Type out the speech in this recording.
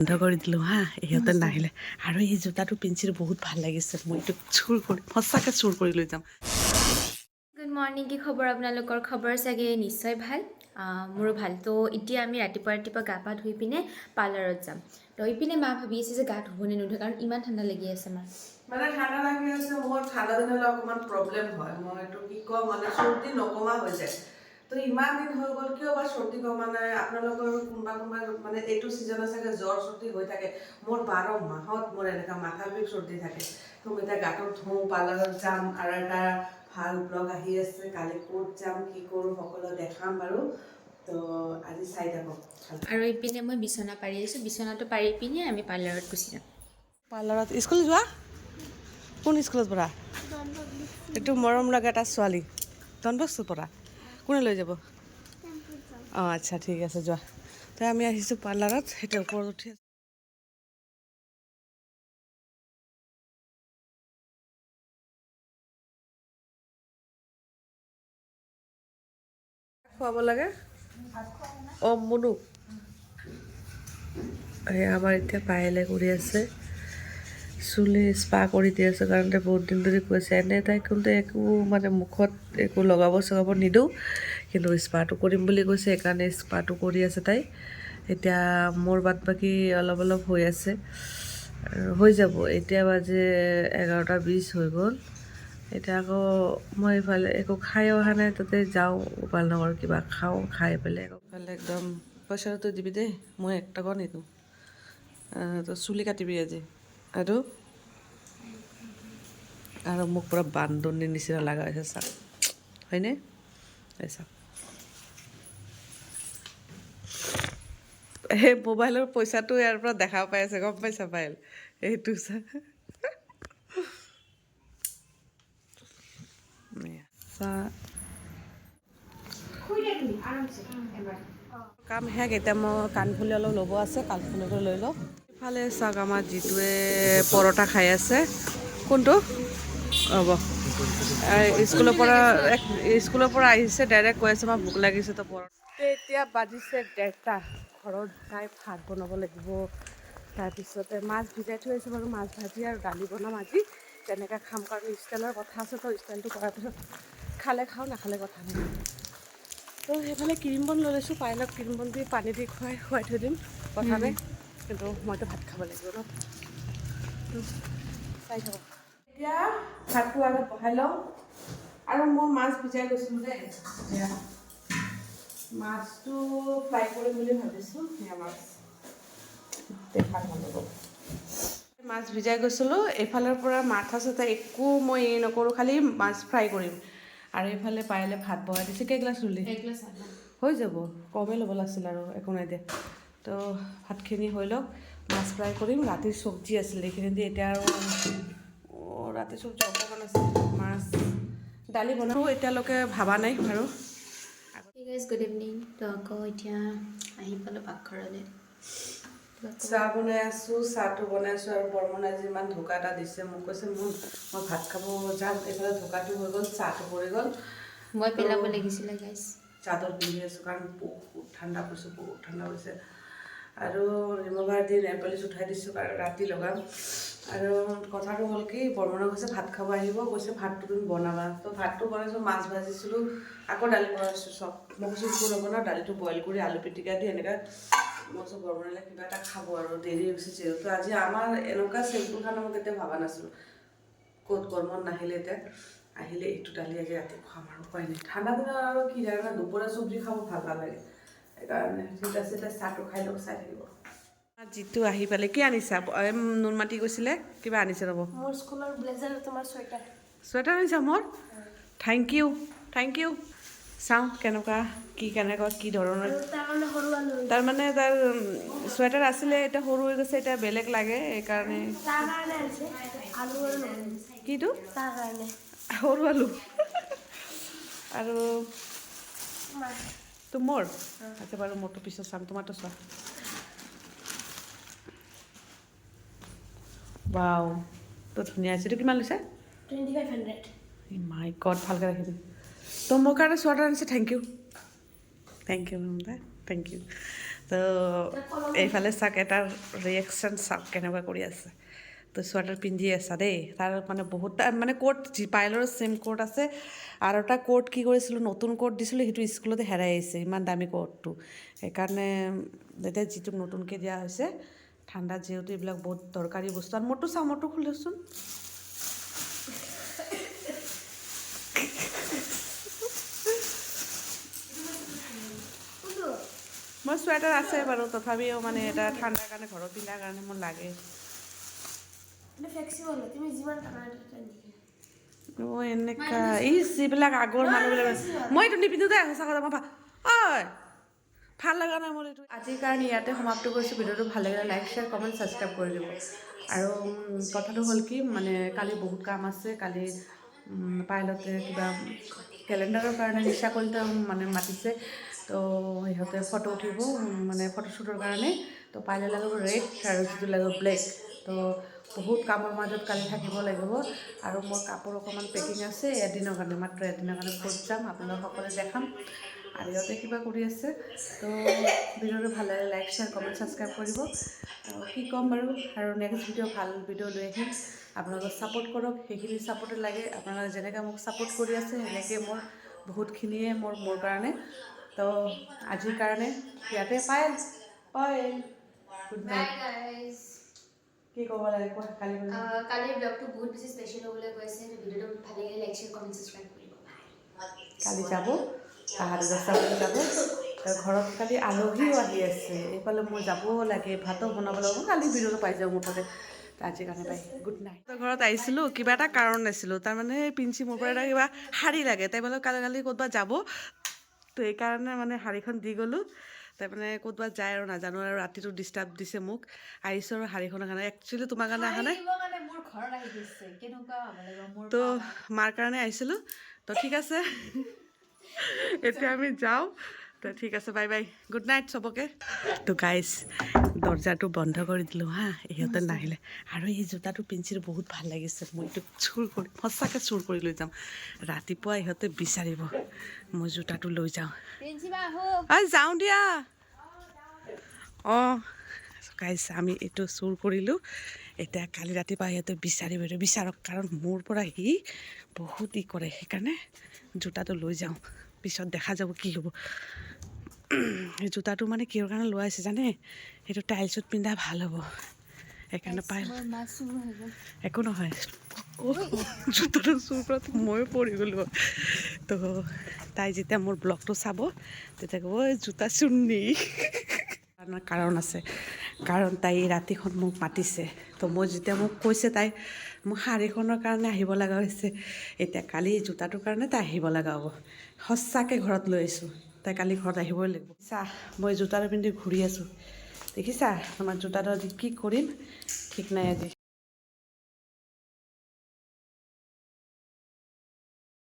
বন্ধ কৰি দিলোঁ হা ইহঁতে নাহিলে আৰু এই জোতাটো পিন্ধিছিলোঁ বহুত ভাল লাগিছে মই এইটো চুৰ কৰি সঁচাকৈ চুৰ কৰি লৈ যাম গুড মৰ্ণিং কি খবৰ আপোনালোকৰ খবৰ চাগে নিশ্চয় ভাল মোৰো ভাল তো এতিয়া আমি ৰাতিপুৱা গা পা ধুই পিনে পাৰ্লাৰত যাম তো ইপিনে মা ভাবি আছে যে গা ধুবনে নুধুৱে কাৰণ ইমান ঠাণ্ডা লাগি আছে মাৰ মানে ঠাণ্ডা লাগি আছে মোৰ ঠাণ্ডা দিন হ'লে অকণমান প্ৰব্লেম হয় মই এইটো কি কওঁ মানে চৰ্দি নকমা হৈ যায় তো ইমান দিন হৈ গ'ল কিয় বা চৰ্দি কমা নাই আপোনালোকৰ কোনোবা মানে এইটো ছিজনত চাগে জ্বৰ চৰ্দি হৈ থাকে মোৰ 12 মাহত মোৰ এনেকুৱা মাথা বিষ চৰ্দি থাকে তো মই এতিয়া গাটো ধুওঁ পাৰ্লাৰত যাম আৰু এটা ভাল ব্লগ আহি আছে কালি ক'ত যাম কি কৰোঁ সকলো দেখাম বাৰু তো আজি চাই থাকক আৰু ইপিনে মই বিচনা পাৰি আছোঁ বিচনাটো পাৰি পিনে আমি পাৰ্লাৰত গুচি যাম পাৰ্লাৰত স্কুল যোৱা কোন স্কুলত পঢ়া এইটো মৰম লগা এটা ছোৱালী ডনবস্কোত পঢ়া কোনে লৈ যাব অঁ আচ্ছা ঠিক আছে যোৱা তো আমি আহিছোঁ পাৰ্লাৰত সেইটো ওপৰত উঠি খুৱাব লাগে অঁ মুনু এই আমাৰ এতিয়া পায়েলে কৰি আছে চুলি স্পা কৰি দি আছে কাৰণ তাই বহুত দিন ধৰি কৈছে এনে তাই কিন্তু একো মানে মুখত একো লগাব চগাব নিদিওঁ কিন্তু স্পাটো কৰিম বুলি কৈছে সেইকাৰণে স্পাটো কৰি আছে তাই এতিয়া মোৰ বাদ বাকী অলপ অলপ হৈ আছে হৈ যাব এতিয়া বাজে 11:20 হৈ গ'ল এতিয়া আকৌ মই এইফালে একো খাই অহা নাই তাতে যাওঁ গোপালনগৰ কিবা খাওঁ খাই পেলাই এইফালে একদম পইচাটো দিবি দেই মই 1 টকাও নিদিওঁ তো চুলি কাটিবি আজি আৰু মোক পূৰা বান্দৰনীৰ নিচিনা লগা হৈছে চাওক হয়নে এই চাওক সেই মোবাইলৰ পইচাটো ইয়াৰ পৰা দেখা পাই আছে গম পাইছা পাইল এইটো চা কাম শেষ এতিয়া মই কাণফুলি অলপ ল'ব আছে কাণফুলিটো লৈ লওঁ ইফালে চাওক আমাৰ যিটোৱে পৰঠা খাই আছে কোনটো হ'ব স্কুলৰ পৰা আহিছে ডাইৰেক্ট কৈ আছে মই ভোক লাগিছে তো পৰঠা এতিয়া বাজিছে 1:30 ঘৰত যাই ভাত বনাব লাগিব তাৰপিছতে মাছ ভিজাই থৈ আহিছোঁ বাৰু মাছ ভাজি আৰু দালি বনাম আজি তেনেকৈ খাম কাৰণ ষ্টাইলৰ কথা আছে তো ষ্টাইলটো কৰাৰ পিছত খালে খাওঁ নাখালে কথা নাই তো সেইফালে ক্ৰীম বন লৈ লৈছোঁ পাইলক ক্ৰীম বন দি পানী দি খুৱাই থৈ দিম কথা নাই কিন্তু মইতো ভাত খাব লাগিব ন চাই থাকক এতিয়া ভাতটো আগত বহাই লওঁ আৰু মই মাছ ভিজাই গৈছিলোঁ দেই মাছটো ফ্ৰাই কৰিম বুলি ভাবিছোঁ সেয়া মাছ দেখা ভাল হ'ব মাছ ভিজাই গৈছিলোঁ এইফালৰ পৰা মাথা চাথা একো মই নকৰোঁ খালি মাছ ফ্ৰাই কৰিম আৰু এইফালে পাইলে ভাত বহাই দিছে কেইগিলাচ ৰুলি হৈ যাব কমেই ল'ব লাগিছিল আৰু একো নাই দিয়া তো ভাতখিনি হৈ লওক মাছ ফ্ৰাই কৰিম ৰাতিৰ চব্জি আছিলে এইখিনি দি এতিয়া আৰু ৰাতিৰ চব্জি অকণমান আছে মাছ দালি বনাওঁ এতিয়ালৈকে ভবা নাই বাৰু গুড ইভিনিং তো আকৌ এতিয়া আহি পালোঁ পাকঘৰলৈ চাহ বনাই আছোঁ চাহটো বনাই আছোঁ আৰু বৰ্মনে আজি ইমান ঢোকা এটা দিছে মোক কৈছে মই ভাত খাব যাম এইফালে ঢোকাটো হৈ গ'ল চাহটো পৰি গ'ল মই পেলাব লাগিছিলে গাইছ চাদৰ পিন্ধি আছোঁ কাৰণ বহুত ঠাণ্ডা পৰিছে আৰু ৰিমভাৰ দি নেলপলিচ উঠাই দিছোঁ কাৰণ ৰাতি লগাম আৰু কথাটো হ'ল কি বৰ্মনে কৈছে ভাত খাব আহিব কৈছে ভাতটো তুমি বনাবা তো ভাতটো বনাইছোঁ মাছ ভাজিছিলোঁ আকৌ দালি বনাইছোঁ চব মই কৈছোঁ একো নবনাওঁ দালিটো বইল কৰি আলু পিটিকা দি এনেকৈ মই চব বৰ্মনে কিবা এটা খাব আৰু দেৰি হৈছে যিহেতু আজি আমাৰ এনেকুৱা চিম্পুল খানা মই কেতিয়াও ভবা নাছিলোঁ ক'ত বৰ্মন নাহিলে এতিয়া আহিলে এইটো দালি আজি ৰাতি খুৱাম আৰু উপায় নাই ঠাণ্ডা দিনত আৰু কি জানে দুপৰীয়া চব্জি খাব ভাল নালাগে সেইকাৰণে ঠিক আছে এতিয়া চাহটো খাই লওক চাই থাকিব যিটো আহি পালে কি আনিছা নুনমাটি গৈছিলে কিবা আনিছে ৰ'ব মোৰ স্কুলৰ ব্লেজাৰ তোমাৰ চুৱেটাৰ আনিছা মোৰ থেংক ইউ চাওঁ কেনেকুৱা কি ধৰণৰ তাৰমানে তাৰ চুৱেটাৰ আছিলে এতিয়া সৰু হৈ গৈছে এতিয়া বেলেগ লাগে সেইকাৰণে কিটো সৰু আলু আৰু তো মোৰ আচ্ছা বাৰু মোৰতো পিছত চাম তোমাৰতো চোৱা ৱাও তো ধুনীয়া আছে এইটো কিমান লৈছে 2500 মাই গড ভালকৈ ৰাখিবি তো মোৰ কাৰণে চুৱেটাৰ আনিছে থেংক ইউ তো এইফালে চাওক এটাৰ ৰিয়েকশ্যন চাওক কেনেকুৱা কৰি আছে তো চুৱেটাৰ পিন্ধি আছা দেই তাৰ মানে বহুত মানে কোট পাইলৰ ছেম কোট আছে আৰু এটা কোট কি কৰিছিলোঁ নতুন কোট দিছিলোঁ সেইটো স্কুলতে হেৰাই আহিছে ইমান দামী কোটটো সেইকাৰণে এতিয়া যিটো নতুনকৈ দিয়া হৈছে ঠাণ্ডাত যিহেতু এইবিলাক বহুত দৰকাৰী বস্তু আৰু মোৰতো চাওঁ মোৰতো খোলোচোন মোৰ চুৱেটাৰ আছে বাৰু তথাপিও মানে এটা ঠাণ্ডাৰ কাৰণে ঘৰত পিন্ধাৰ কাৰণে মোৰ লাগে ফ্লেক্সিবল হয় তুমি যিমান টানা অঁ এনেকুৱা এই যিবিলাক আগৰ মানুহবিলাক মই এইটো নিপিন্ধো দেই সঁচা কথা মই ঐ ভাল লগা নাই মোৰ এইটো আজিৰ কাৰণে ইয়াতে সমাপ্ত কৰিছোঁ ভিডিঅ'টো ভাল লাগিলে লাইক শ্বেয়াৰ কমেণ্ট ছাবস্ক্ৰাইব কৰি দিব আৰু কথাটো হ'ল কি মানে কালি বহুত কাম আছে কালি পাইলতে কিবা কেলেণ্ডাৰৰ কাৰণে নিশা কলিতা মানে মাতিছে তো সিহঁতে ফটো উঠিব মানে ফটোশ্বুটৰ কাৰণে তো পাইলে লাগিব ৰেড আৰু যিটো লাগিব ব্লেক তো বহুত কামৰ মাজত কালি থাকিব লাগিব আৰু মোৰ কাপোৰ অকণমান পেকিং আছে এদিনৰ কাৰণে মাত্ৰ এদিনৰ কাৰণে ক'ত যাম আপোনালোক সকলোৱে দেখাম আৰু ইহঁতে কিবা কৰি আছে তো ভিডিঅ'টো ভাল লাগে লাইক শ্বেয়াৰ কমেণ্ট ছাবস্ক্ৰাইব কৰিব আৰু কি ক'ম বাৰু আৰু নেক্সট ভিডিঅ' ভাল ভিডিঅ' লৈ আহিম আপোনালোকে ছাপোৰ্ট কৰক সেইখিনি ছাপোৰ্ট লাগে আপোনালোকে যেনেকৈ মোক ছাপোৰ্ট কৰি আছে সেনেকৈ মোৰ বহুতখিনিয়ে মোৰ কাৰণে তো আজিৰ কাৰণে ইয়াতে পায়েল গুড নাইট কি ক'ব লাগে কোৱা কালি কালিৰ ব্লগটো বহুত বেছি স্পেচিয়েল হ'বলৈ গৈছে ভিডিঅ'টো ভাল লাগিলে লাইক শ্বেয়াৰ কমেণ্ট ছাবস্ক্ৰাইব কৰিব কালি যাব তাহাঁত 10টা বজাত যাব তাৰ ঘৰত কালি আলহীও আহি আছে এইফালে মই যাবও লাগে ভাতো বনাব লাগিব কালি ভিডিঅ'টো পাই যাওঁ মুঠতে আজিৰ কাৰণে পাই গুড নাইট ঘৰত আহিছিলোঁ কিবা এটা কাৰণ নাছিলোঁ তাৰমানে পিঞ্চি মোৰ পৰা এটা কিবা শাৰী লাগে তাই বোলে কালি ক'ৰবাত যাব তো এইকাৰণে মানে শাৰীখন দি গ'লোঁ তাৰমানে ক'ৰবাত যায় আৰু নাজানো আৰু ৰাতিটো ডিষ্টাৰ্ব দিছে মোক আহিছোঁ আৰু শাৰীখনৰ কাৰণে একচুৱেলি তোমাৰ কাৰণে অহা নাই তো মাৰ কাৰণে আহিছিলোঁ তো ঠিক আছে এতিয়া আমি যাওঁ তো ঠিক আছে বাই বাই গুড নাইট চবকে তো গাইজ দৰ্জাটো বন্ধ কৰি দিলোঁ হা ইহঁতে নাহিলে আৰু এই জোতাটো পিন্ধিছিল বহুত ভাল লাগিছে মই এইটো চুৰ কৰি সঁচাকৈ চুৰ কৰি লৈ যাম ৰাতিপুৱা ইহঁতে বিচাৰিব মই জোতাটো লৈ যাওঁ যাওঁ দিয়া অঁ গাইজ আমি এইটো চুৰ কৰিলোঁ এতিয়া কালি ৰাতিপুৱা সিহঁতে বিচাৰক কাৰণ মোৰ পৰা সি বহুত কৰে সেইকাৰণে জোতাটো লৈ যাওঁ পিছত দেখা যাব কি হ'ব এই জোতাটো মানে কিহৰ কাৰণে লোৱা আছে জানে সেইটো টাইলছত পিন্ধা ভাল হ'ব সেইকাৰণে পাই একো নহয় জোতাটো চুৰ কৰাত ময়ো পৰি গ'লোঁ তো তাই যেতিয়া মোৰ ব্লগটো চাব তেতিয়া ক'ব ঐ জোতা চুৰ নি কাৰণ আছে কাৰণ তাই ৰাতিখন মোক মাতিছে তো মই যেতিয়া মোক কৈছে তাই মোক শাৰীখনৰ কাৰণে আহিব লগা হৈছে এতিয়া কালি জোতাটোৰ কাৰণে তাই আহিব লগা হ'ব সঁচাকৈ ঘৰত লৈ আহিছোঁ তাই কালি ঘৰত আহিবই লাগিব চা মই জোতাটো পিন্ধি ঘূৰি আছোঁ দেখিছা তোমাৰ জোতাটো আজি কি কৰিম ঠিক নাই আজি